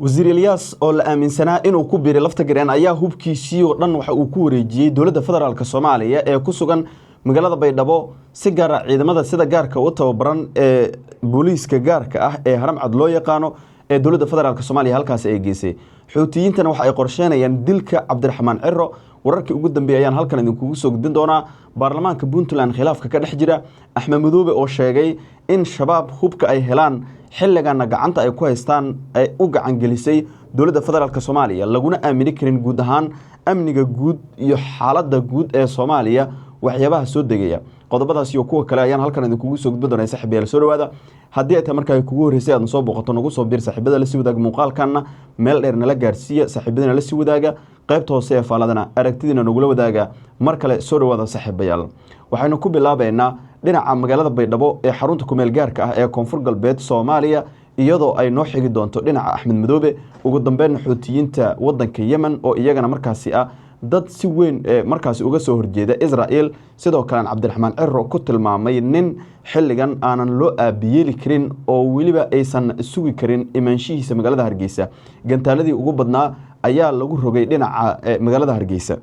wasiir Ilyas oo la aaminsanaa inuu ku biiray lafta gareen ayaa hubkiisii oo dhan waxa uu ku wareejiyay dawladda federaalka Soomaaliya ee ku sugan magaalada Baydhabo si gaar ah ciidamada sida gaarka u tababaran ee booliiska gaarka ah ee haram cad loo yaqaano ee dawladda federaalka Soomaaliya halkaas ay geysay xuutiyiintana waxa ay qorsheenayaan dilka Cabdiraxmaan Ciro wararkii ugu dambeeyay ayaan halkan idinku soo gudbin doonaa baarlamaanka Puntland khilaafka ka dhex jira Axmed Madoobe oo sheegay in shabaab hubka ay helaan xilligan gacanta ay ku haystaan ay u gacan gelisay dawladda federaalka Soomaaliya laguna aamini karin guud ahaan amniga guud iyo xaaladda guud ee Soomaaliya waxyaabaha soo degaya qodobadaas iyo kuwa kale ayaan halkan idinku soo gudbin doonaa saaxiibayaal soo dhawaada haddii ay markaa kugu horeysay aad soo booqato nagu soo biir saaxiibada la sii wadaag muuqaalkana meel dheer nala gaarsiiya saaxiibadana la sii wadaaga qaybta hoose ee faaladana aragtidina nagula wadaaga mar kale soo dhawaada saaxiibayaal waxaynu ku bilaabaynaa dhinaca magaalada Baydhabo ee xarunta ku meel gaarka ah ee Koonfur Galbeed Soomaaliya iyadoo ay noo xigi doonto dhinaca Axmed Madoobe ugu dambeyn xuutiyiinta wadanka Yemen oo iyagana markaasi ah dad si weyn markaasi uga soo horjeeda Israel sidoo kale Cabdiraxmaan Ciro ku tilmaamay nin xilligan aanan loo aabiyeeli karin oo waliba aysan sugi karin imaanshihiisa magaalada Hargeysa gantaaladii ugu badnaa ayaa lagu rogay dhinaca magaalada Hargeysa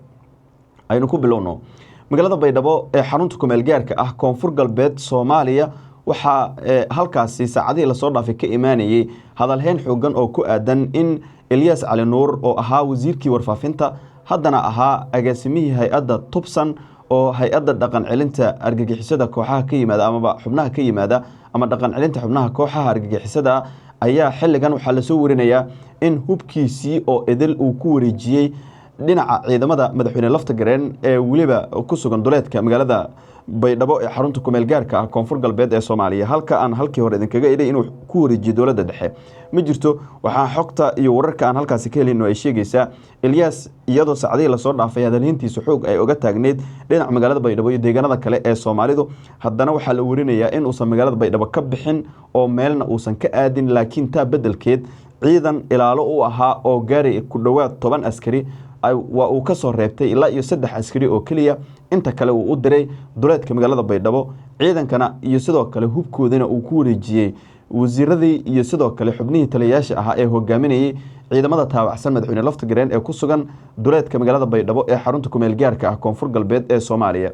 aynu ku bilowno magaalada Baydhabo ee xarunta ku meel gaarka ah Koonfur Galbeed Soomaaliya waxa halkaasi saacadii la soo dhaafay ka imaanayay hadalhayn xooggan oo ku aadan in Ilyas Cali Nuur oo ahaa wasiirkii warfaafinta haddana ahaa agaasimihii hay'adda Tubsan oo hay'adda dhaqan celinta argagixisada kooxaha ka yimaada ama xubnaha ka yimaada ama dhaqan celinta xubnaha kooxaha argagixisada ayaa xilligan waxa la soo warinayaa in hubkiisii oo edel uu ku wareejiyay dhinaca ciidamada madaxweyne lafta gareen ee waliba ku sugan duleedka magaalada Baydhabo ee xarunta ku meel gaarka ah Koonfur Galbeed ee Soomaaliya halka aan halkii hore idinkaga ilay inuu ku wareejiyo dawladda dhexe ma jirto waxa xogta iyo wararka aan halkaasi ka helino ay sheegaysaa Ilyas iyadoo saacadii la soo dhaafay hadalhiintiisa xoog ay uga taagneed dhinaca magaalada Baydhabo iyo deegaanada kale ee Soomaalidu haddana waxa la warinayaa in uusan magaalada Baydhabo ka bixin oo meelna uusan ka aadin laakiin taa bedelkeed ciidan ilaalo u ahaa oo gaari ku dhawaad 10 askari waa uu ka soo reebtay ilaa iyo 3 askari oo kaliya inta kale uu u diray duleedka magaalada Baydhabo ciidankana iyo sidoo kale hubkoodina uu ku wareejiyay wasiiradii iyo sidoo kale xubnihii taliyayaasha ahaa ee hogaaminayay ciidamada taabacsan madaxweyne lafta gareen ee ku sugan duleedka magaalada Baydhabo ee xarunta ku meel gaarka ah Koonfur Galbeed ee Soomaaliya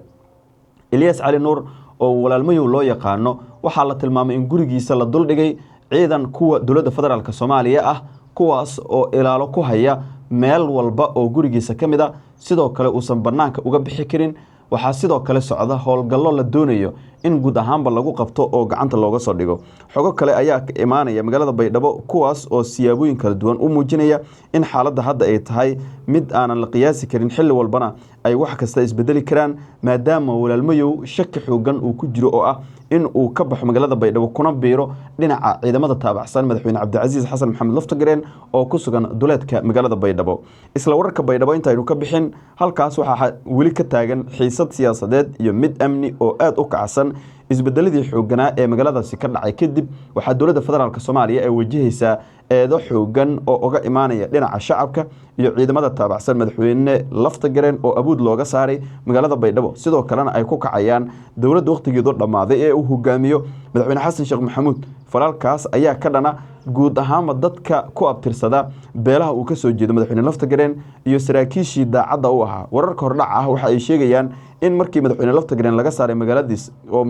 Ilyas Cali Nuur oo walaalmayow loo yaqaano waxa la tilmaamay in gurigiisa la dul dhigay ciidan kuwa dawladda federaalka Soomaaliya ah kuwaas oo ilaalo ku haya meel walba oo gurigiisa kamid ah sidoo kale uusan banaanka uga bixi karin waxa sidoo kale socda howlgallo la doonayo in guud ahaanba lagu qabto oo gacanta looga soo dhigo xogo kale ayaa ka imaanaya magaalada Baydhabo kuwaas oo siyaabooyin kala duwan u muujinaya in xaaladda hadda ay tahay mid aanan la qiyaasi karin xilli walbana ay wax kasta isbedeli karaan maadaama walaalmayow shaki xoogan uu ku jiro oo ah in uu ka baxo magaalada Baydhabo kuna biiro dhinaca ciidamada taabacsan madaxweyne Cabdicasiis Xasan Maxamed Laftagareen oo ku sugan duleedka magaalada Baydhabo isla wararka Baydhabo inta aynu ka bixin halkaas waxa wali ka taagan xiisad siyaasadeed iyo mid amni oo aad u kacsan isbedeladii xooganaa ee magaaladaasi ka dhacay kadib waxa dawladda federaalka Soomaaliya ay wajahaysaa eedo xoogan oo uga imaanaya dhinaca shacabka iyo ciidamada taabacsan madaxweyne lafta gareen oo abuud looga saaray magaalada Baydhabo sidoo kalena ay ku kacayaan dawladda waqtigeedu dhamaaday ee uu hogaamiyo madaxweyne Xasan Sheekh Maxamuud falaalkaas ayaa ka dhana guud ahaan dadka ku abtirsada beelaha uu ka soo jeedo madaxweyne lafta gareen iyo saraakiishii daacadda u ahaa wararka hordhac ah waxa ay sheegayaan in markii madaxweyne lafta gareen laga saaray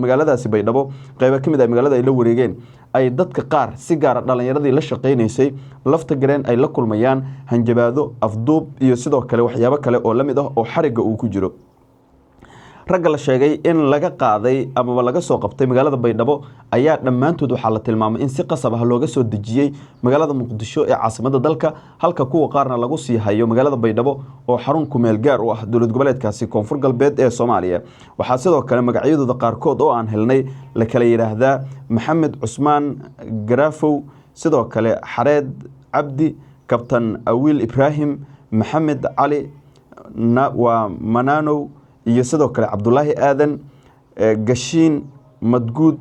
magaaladaasi Baydhabo qaybo kamid ah magaalada ay la wareegeen ay dadka qaar si gaar ah dhalinyaradii la shaqeynaysay lafta gareen ay la kulmayaan hanjabaado afduub iyo sidoo kale waxyaabo kale oo lamid ah oo xariga uu ku jiro ragga la sheegay in laga qaaday ama laga soo qabtay magaalada Baydhabo ayaa dhamaantood waxa la tilmaamay in si qasab ah looga soo dejiyay magaalada Muqdisho ee caasimadda dalka halka kuwa qaarna lagu sii hayo magaalada Baydhabo oo xarun ku meel gaar u ah dawlad goboleedkaasi Koonfur Galbeed ee Soomaaliya waxa sidoo kale magacyadooda qaarkood oo aan helnay la kala yiraahdaa Maxamed Cusmaan Garaafow sidoo kale Xareed Cabdi Kabtan Awil Ibrahim Maxamed Cali waa Mananow iyo sidoo kale Cabdullaahi Aadan Gashiin Madguud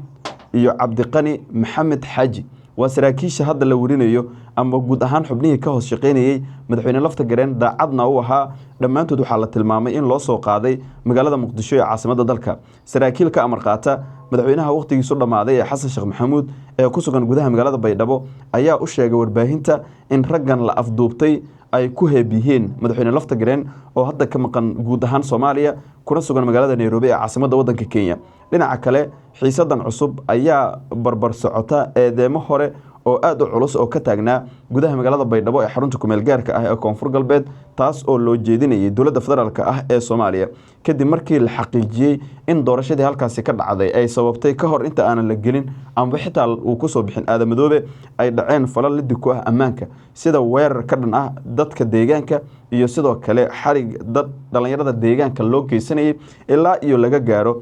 iyo Cabdiqani Maxamed Xaji waa saraakiisha hadda la warinayo ama guud ahaan xubnihii ka hoos shaqeynayay madaxweyne lafta gareen daacadna u ahaa dhammaantood waxaa la tilmaamay in loo soo qaaday magaalada Muqdisho ee caasimadda dalka saraakiil ka amar qaata madaxweynaha waqtigiisu dhammaaday ee xasan sheekh maxamuud ee ku sugan gudaha magaalada baydhabo ayaa u sheegay warbaahinta in raggan la afduubtay ay ku heeb yihiin madaxweyne laftagareen oo hadda ka maqan guud ahaan Soomaaliya kuna sugan magaalada Nairobi ee caasimadda waddanka Kenya. dhinaca kale xiisadan cusub ayaa barbar socota eedeemo hore oo aad u culus oo ka taagnaa gudaha magaalada baydhabo ee xarunta kumeel gaarka ah ee koonfur galbeed taas oo loo jeedinayay dowladda federaalka ah ee Soomaaliya kadib markii la xaqiijiyay in doorashadii halkaasi ka dhacday ay sababtay ka hor inta aan la gelin ama xitaa uu ku soo bixin aadamadoobe ay dhaceen falal lid ku ah ammaanka sida weerar ka dhan ah dadka deegaanka iyo sidoo kale xarig dad dhalinyarada deegaanka loo geysanayay ilaa iyo laga gaaro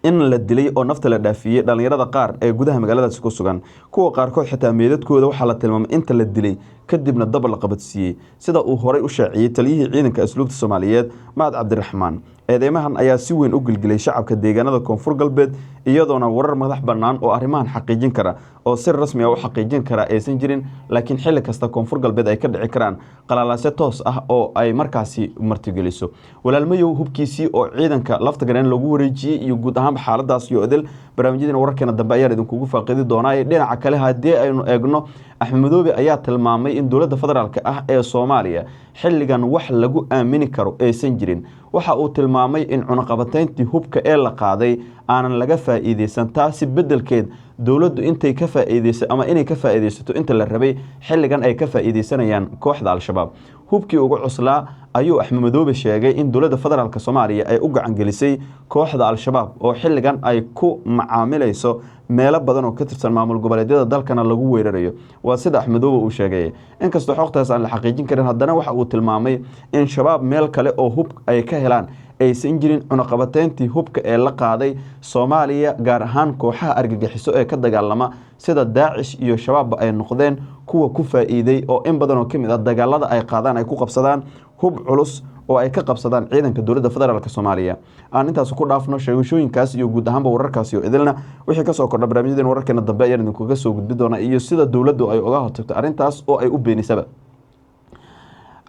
in la dilay oo nafta la dhaafiyay dhalinyarada qaar ee gudaha magaaladaas ku sugan kuwa qaarkood xitaa meedadkooda waxa la tilmaamay inta la dilay kadibna dab la qabadsiiyay sida uu horay u shaaciyay taliyihii ciidanka asluubta Soomaaliyeed Maad Cabdiraxmaan eedeymahan ayaa si weyn u gilgilay shacabka deegaanada koonfur galbeed iyadoona warar madax bannaan oo arrimahan xaqiijin kara oo si rasmi ah u xaqiijin kara aysan jirin laakiin xilli kasta koonfur galbeed ay ka dhici karaan qalalaase toos ah oo ay markaasi martigeliso walaalmayow hubkiisii oo ciidanka laftagareen lagu wareejiyay iyo guud ahaan xaaladaas iyo edel barnaamijyada wararkeena dambe ayaa idinkugu faaqidi doonaa dhinaca kale haddii aynu eegno Axmed Madoobe ayaa tilmaamay in dowladda federaalka ah ee Soomaaliya xilligan wax lagu aamini karo aysan jirin waxa uu tilmaamay in cunaqabatayntii hubka ee la qaaday aanan laga faa'iideysan taasi bedelkeed dowladdu intay ka faa'iideyso ama inay ka faa'iideysato inta la rabay xilligan ay ka faa'iideysanayaan kooxda al-shabaab hubkii ugu cuslaa ayuu Axmed Madoobe sheegay in dowladda federaalka Soomaaliya ay u gacan gelisay kooxda al-shabaab oo xilligan ay ku macaamilayso meelo badan oo ka tirsan maamul goboleedyada dalkana lagu weerarayo waa sida Axmed Madoobe uu sheegay inkastoo xogtaas aan la xaqiijin karin haddana waxa uu tilmaamay in shabaab meel kale oo hub ay ka helaan aysan jirin cunaqabatayntii hubka ee la qaaday Soomaaliya gaar ahaan kooxaha argagixiso ee ka dagaalama sida Daacish iyo shabaab ay noqdeen kuwa ku faa'iiday oo in badan oo kamid ah dagaalada ay qaadaan ay ku qabsadaan hub culus oo ay ka qabsadaan ciidanka dowladda federaalka Soomaaliya aan intaas ku dhaafno sheegashooyinkaas iyo guud ahaanba wararkaas iyo idilna wixii ka soo kordha barnaamijyada wararkeena dambe ayaan idinkuga soo gudbi doonaa iyo sida dowladdu ay uga hortagto arrintaas oo ay u beenisaba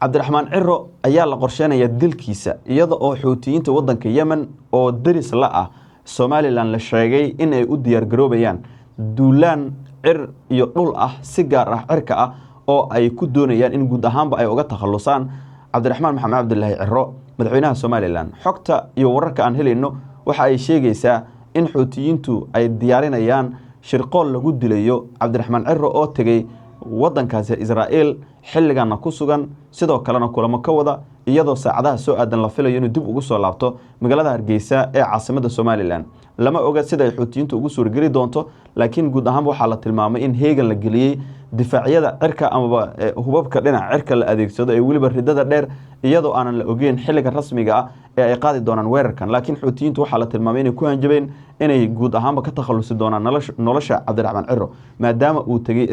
Cabdiraxmaan Ciro ayaa la qorsheenaya dilkiisa iyada oo xuutiyiinta waddanka Yemen oo daris la ah Somaliland la sheegay in ay u diyaar garoobayaan duulaan cir iyo dhul ah si gaar ah cirka ah oo ay ku doonayaan in guud ahaanba ay uga takhalusaan Cabdiraxmaan Maxamed Cabdullaahi Ciro madaxweynaha Somaliland xogta iyo wararka aan helayno waxa ay sheegaysaa in xuutiyiintu ay diyaarinayaan shirqool lagu dilayo Cabdiraxmaan Ciro oo tagay waddankaasi Israa'iil xilligan ku sugan sidoo kalena kulamo ka wada iyadoo saacadaha soo aadan la filayo inuu dib ugu soo laabto magaalada Hargeysa ee caasimadda Somaliland lama oga sida ay xuutiyiintu ugu suurgeli doonto laakiin guud ahaan waxa la tilmaamay in heegan la geliyay difaacyada cirka ama hubabka dhinaca cirka la adeegsado ee waliba ridada dheer iyadoo aanan la ogeyn xilliga rasmiga ah ee ay qaadi doonaan weerarkan laakiin xuutiyiintu waxa la tilmaamay inay ku hanjabeen inay guud ahaanba ka takhalusi doonaan nolosha Cabdiraxmaan Ciro maadaama uu tagay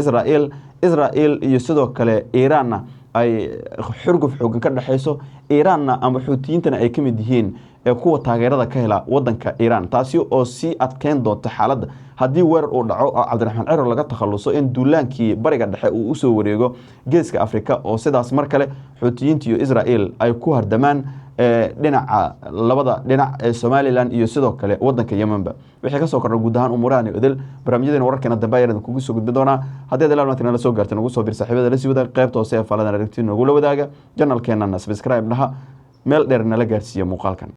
Israa'iil iyo sidoo kale Iiraanna ay xurguf xoogan ka dhaxayso Iiraanna ama xuutiyiintana ay kamid yihiin ee kuwa taageerada ka hela waddanka Iiraan taasi oo si adkeyn doonto xaaladda haddii weerar uu dhaco oo Cabdiraxmaan Ciro laga takhaluso in duulaankii bariga dhexe uu u soo wareego geeska Afrika oo sidaas mar kale xuutiyiinta iyo Israa'iil ay ku hardamaan dhinaca labada dhinac ee Somaliland iyo sidoo kale waddanka Yemenba wixii ka soo kordhay guud ahaan umurahan idil barnaamijyada wararkeena dambe ayaan kugu soo gudbin doonaa haddii aad ilaalinayna la soo gaarteen ugu soo bir saaxiibada la sii wada qaybta hoose ee faladan aragtida nagu la wadaaga channelkeena subscribe dhaha meel dheer nala gaarsiiyo muuqaalkan